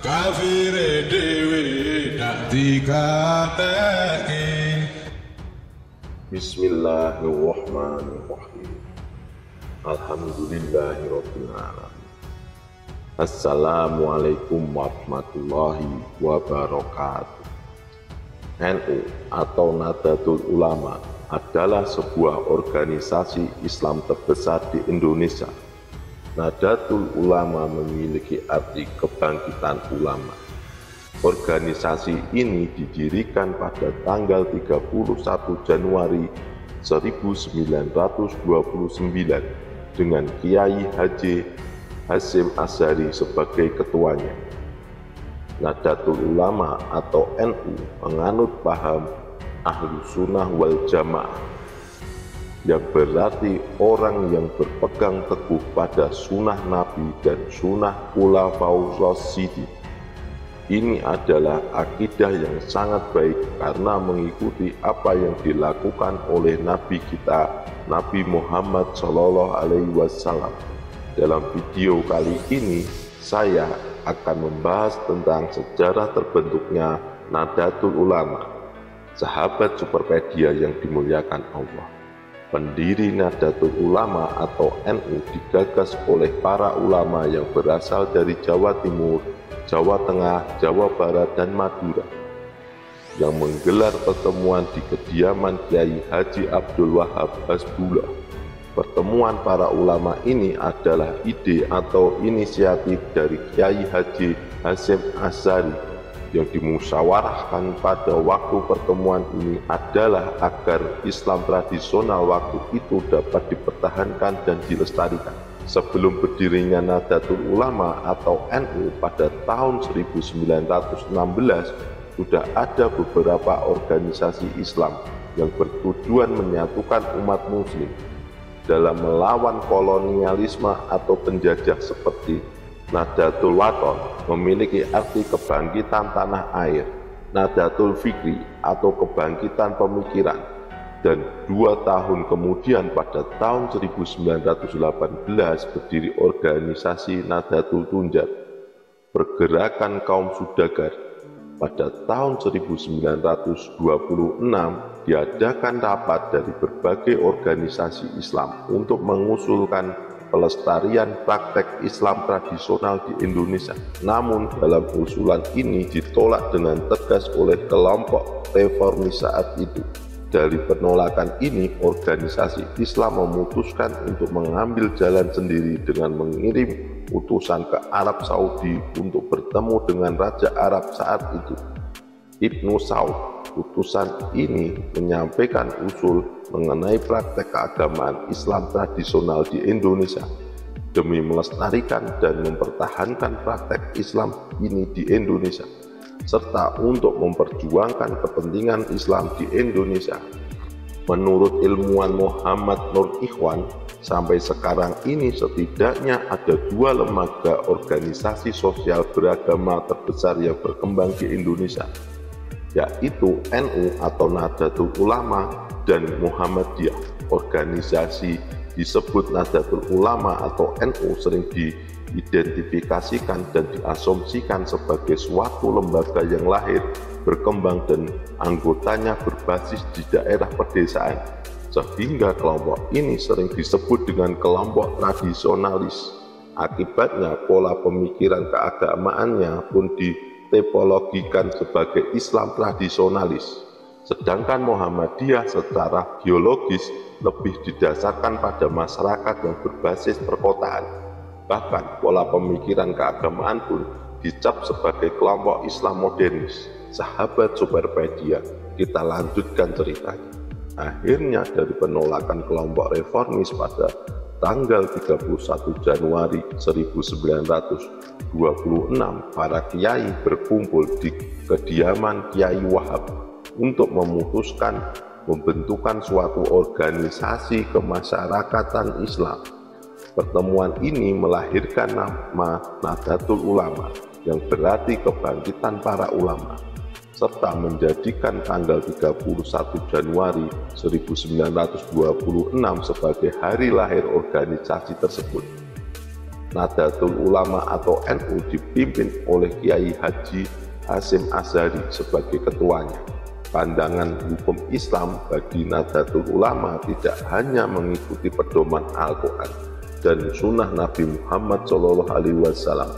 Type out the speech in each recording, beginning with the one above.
kafire dewe dak dikateke. Bismillahirrahmanirrahim. Alhamdulillahirabbil alamin. Assalamualaikum warahmatullahi wabarakatuh. NU atau Nahdlatul Ulama adalah sebuah organisasi Islam terbesar di Indonesia. Nahdlatul Ulama memiliki arti kebangkitan ulama. Organisasi ini didirikan pada tanggal 31 Januari 1929 dengan Kiai Haji Hasyim Asy'ari sebagai ketuanya. Nahdlatul Ulama atau NU menganut paham Ahlus Sunnah wal Jamaah, yang berarti orang yang berpegang teguh pada sunnah Nabi dan sunnah Khulafaur Rasyidin. Ini adalah akidah yang sangat baik karena mengikuti apa yang dilakukan oleh Nabi kita, Nabi Muhammad SAW. Dalam video kali ini, saya akan membahas tentang sejarah terbentuknya Nahdlatul Ulama. Sahabat Superpedia yang dimuliakan Allah, pendiri Nahdlatul Ulama atau NU digagas oleh para ulama yang berasal dari Jawa Timur, Jawa Tengah, Jawa Barat, dan Madura, yang menggelar pertemuan di kediaman Kiai Haji Abdul Wahab Hasbullah. Pertemuan para ulama ini adalah ide atau inisiatif dari Kiai Haji Hasyim Asy'ari, yang dimusyawarahkan pada waktu pertemuan ini adalah agar Islam tradisional waktu itu dapat dipertahankan dan dilestarikan. Sebelum berdirinya Nahdlatul Ulama atau NU pada tahun 1916, sudah ada beberapa organisasi Islam yang bertujuan menyatukan umat muslim dalam melawan kolonialisme atau penjajah, seperti Nahdlatul Wathon memiliki arti kebangkitan tanah air, Nahdlatul Fikri atau kebangkitan pemikiran, dan 2 tahun kemudian pada tahun 1918 berdiri organisasi Nahdlatul Tunjat, pergerakan kaum Sudagar. Pada tahun 1926 diadakan rapat dari berbagai organisasi Islam untuk mengusulkan pelestarian praktek Islam tradisional di Indonesia. Namun dalam usulan ini ditolak dengan tegas oleh kelompok reformis saat itu. Dari penolakan ini, organisasi Islam memutuskan untuk mengambil jalan sendiri dengan mengirim utusan ke Arab Saudi untuk bertemu dengan Raja Arab saat itu, Ibnu Saud. Utusan ini menyampaikan usul mengenai praktek keagamaan Islam tradisional di Indonesia demi melestarikan dan mempertahankan praktek Islam ini di Indonesia, serta untuk memperjuangkan kepentingan Islam di Indonesia. Menurut ilmuwan Muhammad Nur Ikhwan, sampai sekarang ini setidaknya ada 2 lembaga organisasi sosial beragama terbesar yang berkembang di Indonesia, yaitu NU atau Nahdlatul Ulama dan Muhammadiyah. Organisasi disebut Nahdlatul Ulama atau NU sering diidentifikasikan dan diasumsikan sebagai suatu lembaga yang lahir, berkembang, dan anggotanya berbasis di daerah pedesaan, sehingga kelompok ini sering disebut dengan kelompok tradisionalis. Akibatnya pola pemikiran keagamaannya pun ditipologikan sebagai Islam tradisionalis. Sedangkan Muhammadiyah secara biologis lebih didasarkan pada masyarakat yang berbasis perkotaan. Bahkan pola pemikiran keagamaan pun dicap sebagai kelompok Islam modernis. Sahabat Superpedia, kita lanjutkan ceritanya. Akhirnya dari penolakan kelompok reformis pada tanggal 31 Januari 1926, para kiai berkumpul di kediaman Kiai Wahab untuk memutuskan pembentukan suatu organisasi kemasyarakatan Islam. Pertemuan ini melahirkan nama Nahdlatul Ulama, yang berarti kebangkitan para ulama, serta menjadikan tanggal 31 Januari 1926 sebagai hari lahir organisasi tersebut. Nahdlatul Ulama atau NU dipimpin oleh Kiai Haji Hasyim Asy'ari sebagai ketuanya. Pandangan hukum Islam bagi Nahdlatul Ulama tidak hanya mengikuti pedoman Al-Quran dan Sunnah Nabi Muhammad SAW,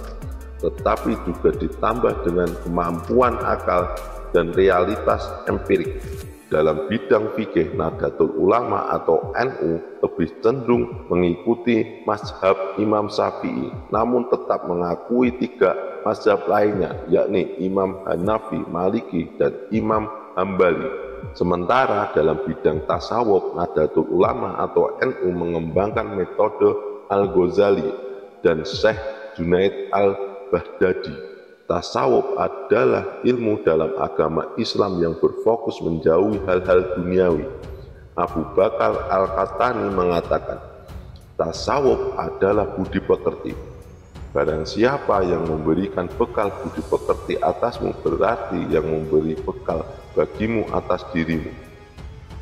tetapi juga ditambah dengan kemampuan akal dan realitas empirik. Dalam bidang fikih, Nahdlatul Ulama atau NU lebih cenderung mengikuti mazhab Imam Syafi'i, namun tetap mengakui 3 mazhab lainnya, yakni Imam Hanafi, Maliki, dan Imam Hambali. Sementara dalam bidang tasawuf, Nahdlatul Ulama atau NU mengembangkan metode Al-Ghazali dan Syekh Junaid Al-Baghdadi. Tasawuf adalah ilmu dalam agama Islam yang berfokus menjauhi hal-hal duniawi. Abu Bakar Al-Qahtani mengatakan, tasawuf adalah budi pekerti. Barang siapa yang memberikan bekal budi pekerti atasmu, berarti yang memberi bekal bagimu atas dirimu.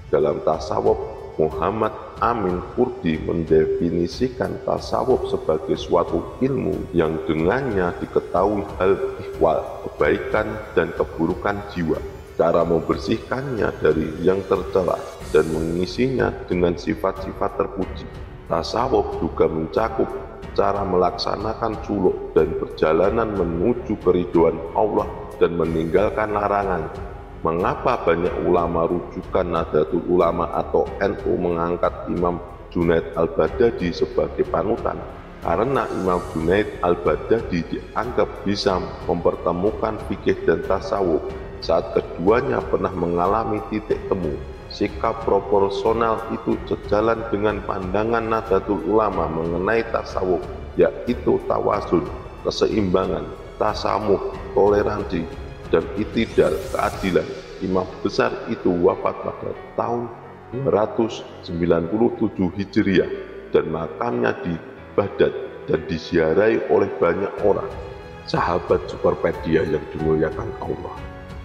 Dalam tasawuf, Muhammad Amin Kurdi mendefinisikan tasawuf sebagai suatu ilmu yang dengannya diketahui hal ihwal, kebaikan dan keburukan jiwa, cara membersihkannya dari yang tercela dan mengisinya dengan sifat-sifat terpuji. Tasawuf juga mencakup cara melaksanakan suluk dan perjalanan menuju keridhaan Allah dan meninggalkan larangan. Mengapa banyak ulama rujukan Nahdlatul Ulama atau NU mengangkat Imam Junaid Al-Baghdadi sebagai panutan? Karena Imam Junaid Al-Baghdadi dianggap bisa mempertemukan fikih dan tasawuf saat keduanya pernah mengalami titik temu. Sikap proporsional itu sejalan dengan pandangan Nahdlatul Ulama mengenai tasawuf, yaitu tawazun, keseimbangan, tasamuh, toleransi, dan itidal, keadilan. Imam besar itu wafat pada tahun 297 Hijriah dan makamnya di Baghdad dan disiarai oleh banyak orang. Sahabat Superpedia yang dimuliakan Allah,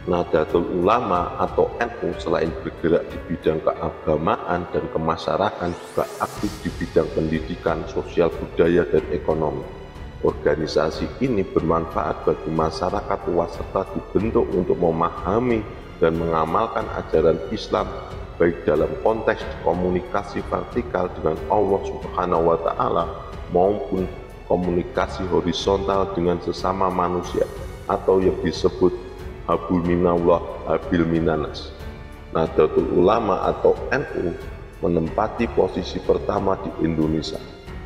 Nahdlatul Ulama atau NU selain bergerak di bidang keagamaan dan kemasyarakatan juga aktif di bidang pendidikan, sosial budaya, dan ekonomi. Organisasi ini bermanfaat bagi masyarakat luas serta dibentuk untuk memahami dan mengamalkan ajaran Islam baik dalam konteks komunikasi vertikal dengan Allah Subhanahu wa Ta'ala maupun komunikasi horizontal dengan sesama manusia atau yang disebut habul minallah habil minanas. Nahdlatul Ulama atau NU menempati posisi pertama di Indonesia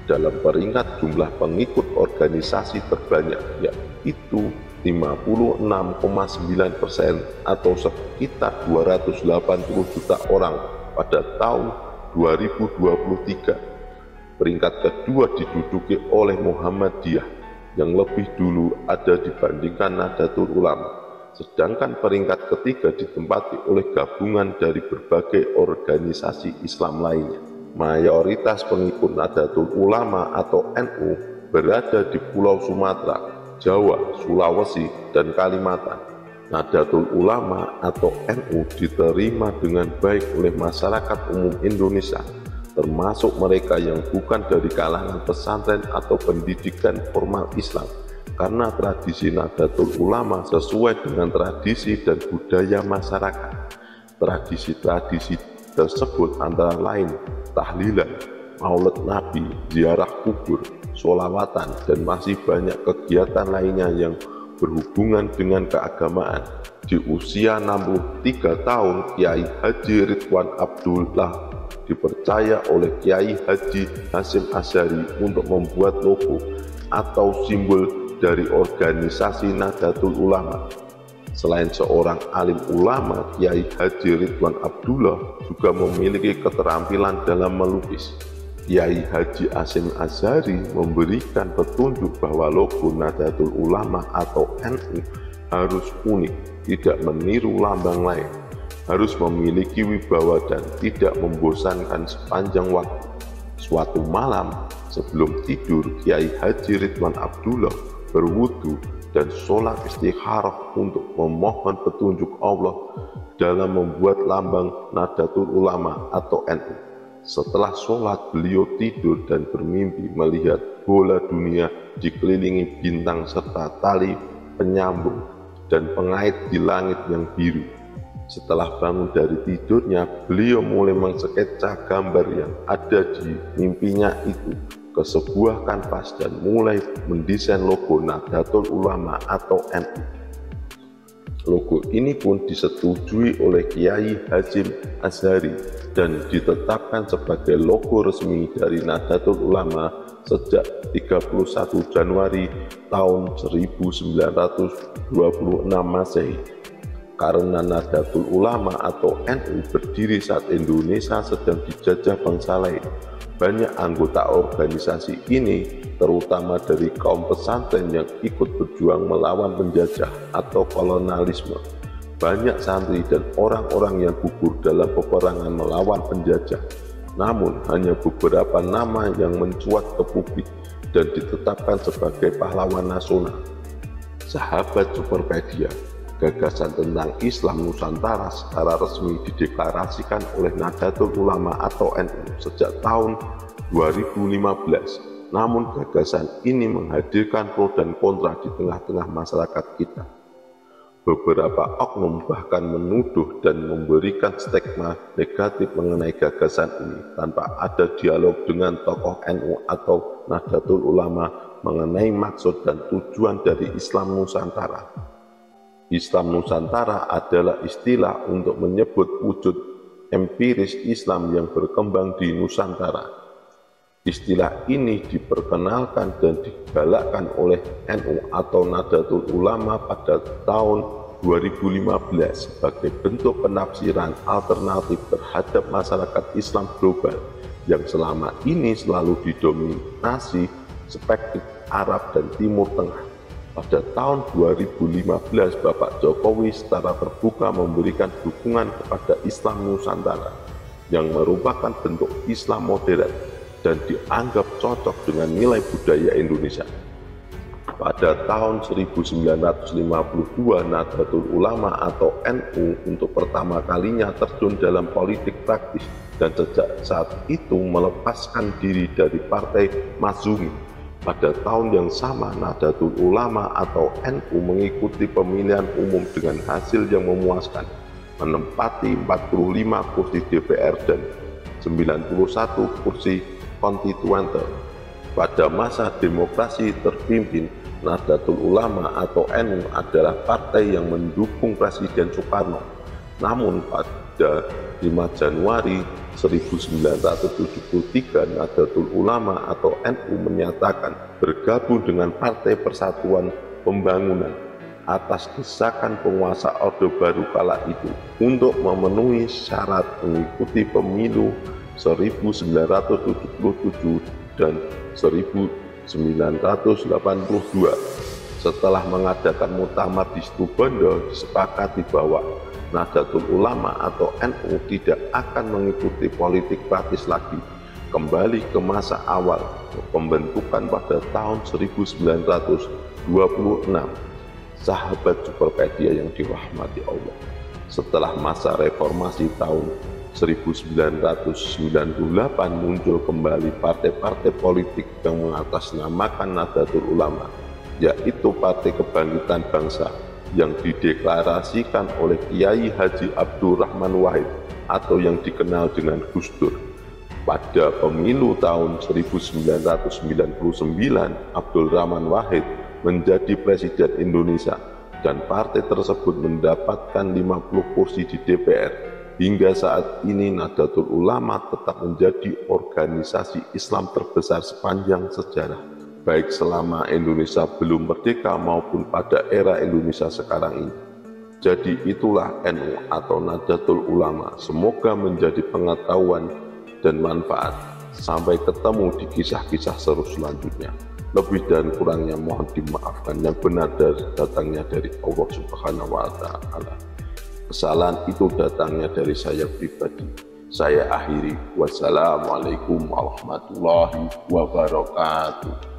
dalam peringkat jumlah pengikut organisasi terbanyak, yaitu 56,9% atau sekitar 280 juta orang pada tahun 2023. Peringkat kedua diduduki oleh Muhammadiyah yang lebih dulu ada dibandingkan Nahdlatul Ulama, sedangkan peringkat ketiga ditempati oleh gabungan dari berbagai organisasi Islam lainnya. Mayoritas pengikut Nahdlatul Ulama atau NU berada di Pulau Sumatera, Jawa, Sulawesi, dan Kalimantan. Nahdlatul Ulama atau NU diterima dengan baik oleh masyarakat umum Indonesia, termasuk mereka yang bukan dari kalangan pesantren atau pendidikan formal Islam, karena tradisi Nahdlatul Ulama sesuai dengan tradisi dan budaya masyarakat. Tradisi-tradisi tersebut antara lain tahlilan, maulid Nabi, ziarah kubur, sholawatan, dan masih banyak kegiatan lainnya yang berhubungan dengan keagamaan. Di usia 63 tahun, Kiai Haji Ridwan Abdullah dipercaya oleh Kiai Haji Hasyim Asy'ari untuk membuat logo atau simbol dari organisasi Nahdlatul Ulama. Selain seorang alim ulama, Kiai Haji Ridwan Abdullah juga memiliki keterampilan dalam melukis. Kiai Haji Hasyim Asy'ari memberikan petunjuk bahwa logo Nahdlatul Ulama atau NU harus unik, tidak meniru lambang lain, harus memiliki wibawa dan tidak membosankan sepanjang waktu. Suatu malam sebelum tidur, Kiai Haji Ridwan Abdullah berwudu dan sholat istikharah untuk memohon petunjuk Allah dalam membuat lambang Nahdlatul Ulama atau NU. Setelah sholat, beliau tidur dan bermimpi melihat bola dunia dikelilingi bintang serta tali penyambung dan pengait di langit yang biru. Setelah bangun dari tidurnya, beliau mulai mensketsa gambar yang ada di mimpinya itu ke sebuah kanvas dan mulai mendesain logo Nahdlatul Ulama atau NU. Logo ini pun disetujui oleh Kiai Hasyim Asy'ari dan ditetapkan sebagai logo resmi dari Nahdlatul Ulama sejak 31 Januari tahun 1926 Masehi. Karena Nahdlatul Ulama atau NU berdiri saat Indonesia sedang dijajah bangsa lain, banyak anggota organisasi ini, terutama dari kaum pesantren yang ikut berjuang melawan penjajah atau kolonialisme. Banyak santri dan orang-orang yang gugur dalam peperangan melawan penjajah. Namun hanya beberapa nama yang mencuat ke publik dan ditetapkan sebagai pahlawan nasional. Sahabat Superpedia, gagasan tentang Islam Nusantara secara resmi dideklarasikan oleh Nahdlatul Ulama atau NU sejak tahun 2015. Namun gagasan ini menghadirkan pro dan kontra di tengah-tengah masyarakat kita. Beberapa oknum bahkan menuduh dan memberikan stigma negatif mengenai gagasan ini tanpa ada dialog dengan tokoh NU atau Nahdlatul Ulama mengenai maksud dan tujuan dari Islam Nusantara. Islam Nusantara adalah istilah untuk menyebut wujud empiris Islam yang berkembang di Nusantara. Istilah ini diperkenalkan dan digalakkan oleh NU atau Nahdlatul Ulama pada tahun 2015 sebagai bentuk penafsiran alternatif terhadap masyarakat Islam global yang selama ini selalu didominasi perspektif Arab dan Timur Tengah. Pada tahun 2015, Bapak Jokowi secara terbuka memberikan dukungan kepada Islam Nusantara yang merupakan bentuk Islam modern dan dianggap cocok dengan nilai budaya Indonesia. Pada tahun 1952, Nahdlatul Ulama atau NU untuk pertama kalinya terjun dalam politik praktis dan sejak saat itu melepaskan diri dari Partai Masyumi. Pada tahun yang sama, Nahdlatul Ulama atau NU mengikuti pemilihan umum dengan hasil yang memuaskan, menempati 45 kursi DPR dan 91 kursi konstituante. Pada masa demokrasi terpimpin, Nahdlatul Ulama atau NU adalah partai yang mendukung Presiden Soekarno. Namun pada 5 Januari 1973, Nahdlatul Ulama atau NU menyatakan bergabung dengan Partai Persatuan Pembangunan atas desakan penguasa Orde Baru kala itu untuk memenuhi syarat mengikuti pemilu 1977 dan 1982. Setelah mengadakan muktamar di Situbondo, disepakati bahwa Nahdlatul Ulama atau NU tidak akan mengikuti politik praktis lagi, kembali ke masa awal pembentukan pada tahun 1926. Sahabat Superpedia yang dirahmati Allah, setelah masa reformasi tahun 1998 muncul kembali partai-partai politik yang mengatasnamakan Nahdlatul Ulama, yaitu Partai Kebangkitan Bangsa yang dideklarasikan oleh Kiai Haji Abdurrahman Wahid atau yang dikenal dengan Gus Dur. Pada pemilu tahun 1999, Abdul Rahman Wahid menjadi Presiden Indonesia dan partai tersebut mendapatkan 50 kursi di DPR. Hingga saat ini Nahdlatul Ulama tetap menjadi organisasi Islam terbesar sepanjang sejarah, baik selama Indonesia belum merdeka maupun pada era Indonesia sekarang ini. Jadi itulah NU atau Nahdlatul Ulama. Semoga menjadi pengetahuan dan manfaat. Sampai ketemu di kisah-kisah seru selanjutnya. Lebih dan kurangnya mohon dimaafkan, yang benar datangnya dari Allah Subhanahu wa Ta'ala. Kesalahan itu datangnya dari saya pribadi. Saya akhiri. Wassalamualaikum warahmatullahi wabarakatuh.